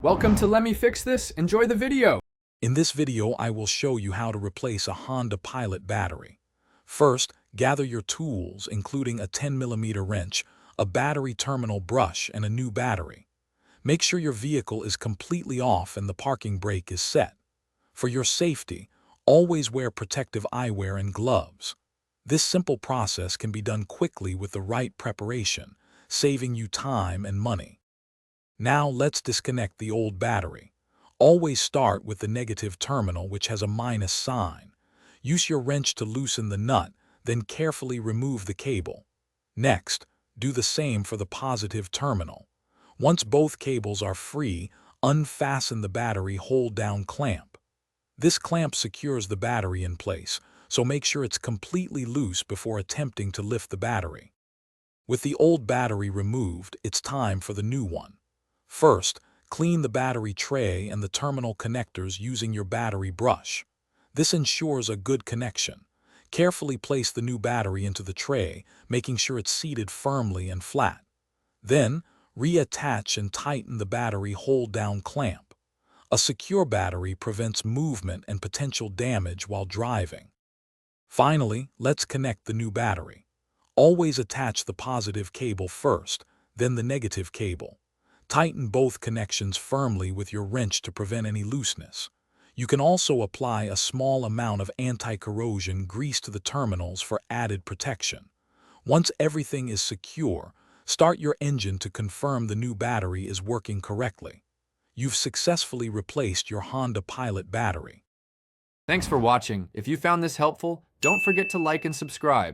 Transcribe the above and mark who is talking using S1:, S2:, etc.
S1: Welcome to Let Me Fix This. Enjoy the video.
S2: In this video, I will show you how to replace a Honda Pilot battery. First, gather your tools, including a 10mm wrench, a battery terminal brush, and a new battery. Make sure your vehicle is completely off and the parking brake is set. For your safety, always wear protective eyewear and gloves. This simple process can be done quickly with the right preparation, saving you time and money. Now let's disconnect the old battery. Always start with the negative terminal, which has a minus sign. Use your wrench to loosen the nut, then carefully remove the cable. Next, do the same for the positive terminal. Once both cables are free, unfasten the battery hold-down clamp. This clamp secures the battery in place, so make sure it's completely loose before attempting to lift the battery. With the old battery removed, it's time for the new one. First, clean the battery tray and the terminal connectors using your battery brush. This ensures a good connection. Carefully place the new battery into the tray, making sure it's seated firmly and flat. Then, reattach and tighten the battery hold-down clamp. A secure battery prevents movement and potential damage while driving. Finally, let's connect the new battery. Always attach the positive cable first, then the negative cable. Tighten both connections firmly with your wrench to prevent any looseness. You can also apply a small amount of anti-corrosion grease to the terminals for added protection. Once everything is secure, start your engine to confirm the new battery is working correctly. You've successfully replaced your Honda Pilot battery.
S1: Thanks for watching. If you found this helpful, don't forget to like and subscribe.